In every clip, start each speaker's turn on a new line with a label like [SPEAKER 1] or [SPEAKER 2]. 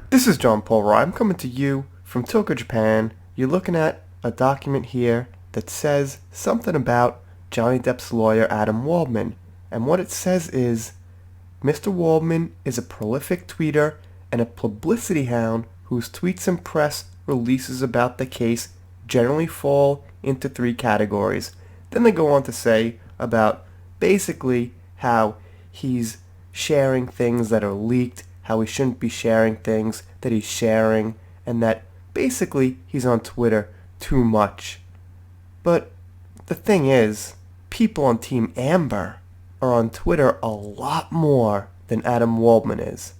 [SPEAKER 1] This is John Paul Rye. I'm coming to you from Tokyo, Japan. You're looking at a document here that says something about Johnny Depp's lawyer, Adam Waldman. And what it says is, Mr. Waldman is a prolific tweeter and a publicity hound whose tweets and press releases about the case generally fall into three categories. Then they go on to say about basically how he's sharing things that are leaked, how he shouldn't be sharing things that he's sharing, and that basically he's on Twitter too much. But the thing is, people on Team Amber are on Twitter a lot more than Adam Waldman is.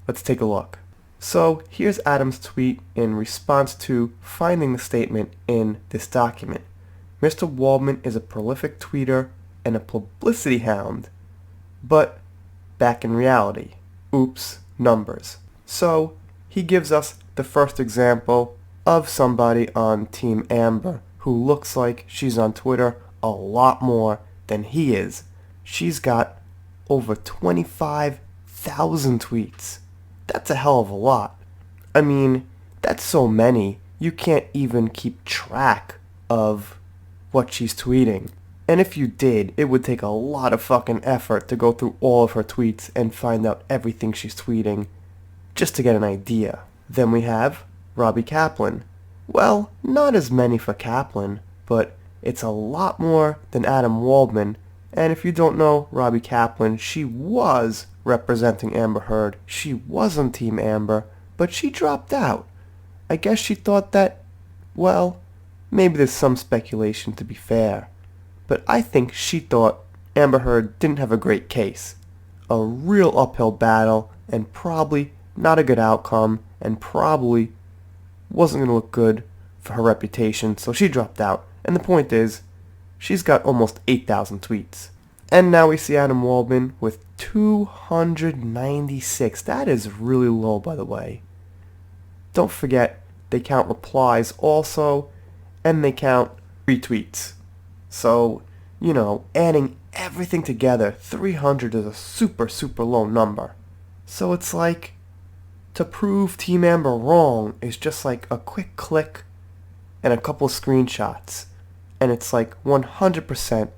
[SPEAKER 1] Let's take a look. So here's Adam's tweet in response to finding the statement in this document. Mr. Waldman is a prolific tweeter and a publicity hound, but back in reality. Oops, numbers. So he gives us the first example of somebody on Team Amber who looks like she's on Twitter a lot more than he is. She's got over 25,000 tweets. That's a hell of a lot. I mean, that's so many, you can't even keep track of what she's tweeting. And if you did, it would take a lot of fucking effort to go through all of her tweets and find out everything she's tweeting just to get an idea. Then we have Robbie Kaplan. Well, not as many for Kaplan, but it's a lot more than Adam Waldman. And if you don't know Robbie Kaplan, she was representing Amber Heard. She was on Team Amber, but she dropped out. I guess she thought that, well, maybe there's some speculation to be fair. But I think she thought Amber Heard didn't have a great case. A real uphill battle, and probably not a good outcome, and probably wasn't going to look good for her reputation, so she dropped out. And the point is, she's got almost 8,000 tweets. And now we see Adam Waldman with 296. That is really low, by the way. Don't forget, they count replies also, and they count retweets. So, adding everything together, 300 is a super low number. So it's like, to prove Team Amber wrong is just like a quick click and a couple of screenshots. And it's like 100%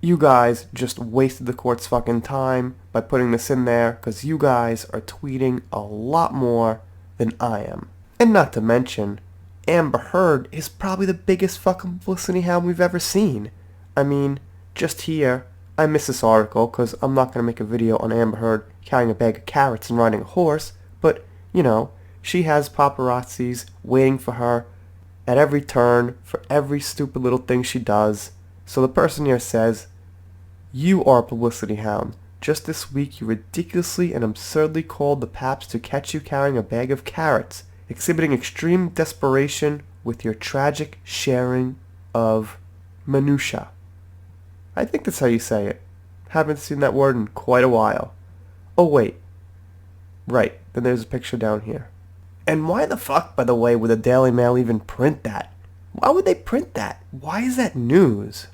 [SPEAKER 1] you guys just wasted the court's fucking time by putting this in there because you guys are tweeting a lot more than I am. And not to mention, Amber Heard is probably the biggest fucking publicity hound we've ever seen. I mean, just here, I missed this article because I'm not going to make a video on Amber Heard carrying a bag of carrots and riding a horse, but, she has paparazzis waiting for her at every turn for every stupid little thing she does. So the person here says, "You are a publicity hound. Just this week you ridiculously and absurdly called the Paps to catch you carrying a bag of carrots, exhibiting extreme desperation with your tragic sharing of minutia." I think that's how you say it. Haven't seen that word in quite a while. Oh wait. Right, then there's a picture down here. And why the fuck, by the way, would the Daily Mail even print that? Why would they print that? Why is that news?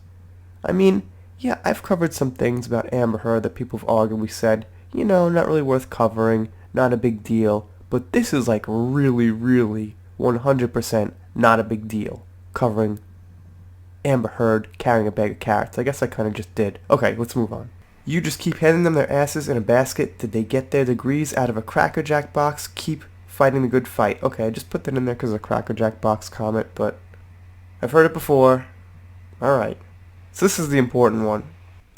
[SPEAKER 1] I mean, yeah, I've covered some things about Amber Heard that people have arguably said, not really worth covering, not a big deal. But this is like really 100% not a big deal, covering Amber Heard carrying a bag of carrots. I guess I kind of just did. Okay, let's move on. You just keep handing them their asses in a basket. Did they get their degrees out of a Cracker Jack box? Keep fighting the good fight. Okay, I just put that in there because of a Cracker Jack box comment, but I've heard it before. Alright. So this is the important one.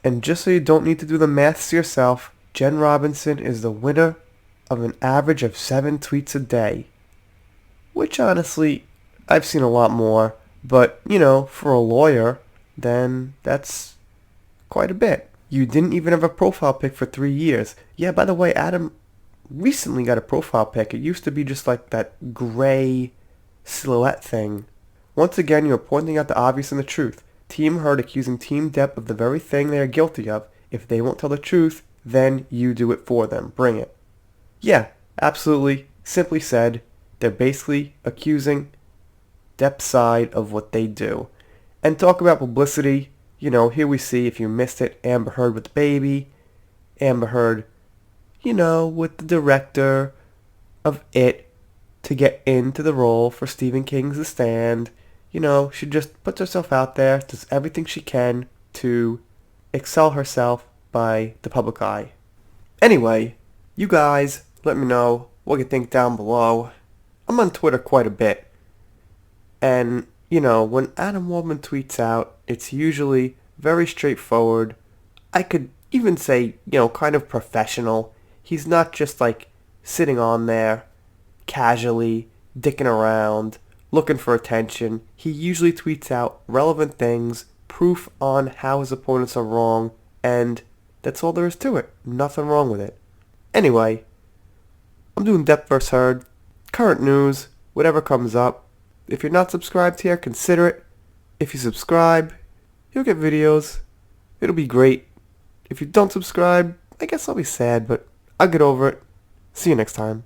[SPEAKER 1] And just so you don't need to do the maths yourself, Jen Robinson is the winner of an average of 7 tweets a day. Which honestly, I've seen a lot more. But, for a lawyer, then that's quite a bit. You didn't even have a profile pic for 3 years. Yeah, by the way, Adam recently got a profile pic. It used to be just like that gray silhouette thing. Once again, you are pointing out the obvious and the truth. Team Heard accusing Team Depp of the very thing they are guilty of. If they won't tell the truth, then you do it for them. Bring it. Yeah, absolutely. Simply said, they're basically accusing Depp's side of what they do. And talk about publicity, here we see, if you missed it, Amber Heard with the baby, Amber Heard, with the director, of it to get into the role for Stephen King's The Stand. You know, she just puts herself out there, does everything she can to excel herself by the public eye. Anyway, you guys let me know what you think down below. I'm on Twitter quite a bit. And, you know, when Adam Waldman tweets out, it's usually very straightforward. I could even say, you know, kind of professional. He's not just like sitting on there casually dicking around, looking for attention. He usually tweets out relevant things, proof on how his opponents are wrong, and that's all there is to it. Nothing wrong with it. Anyway, I'm doing Depth vs. Herd, current news, whatever comes up. If you're not subscribed here, consider it. If you subscribe, you'll get videos. It'll be great. If you don't subscribe, I guess I'll be sad, but I'll get over it. See you next time.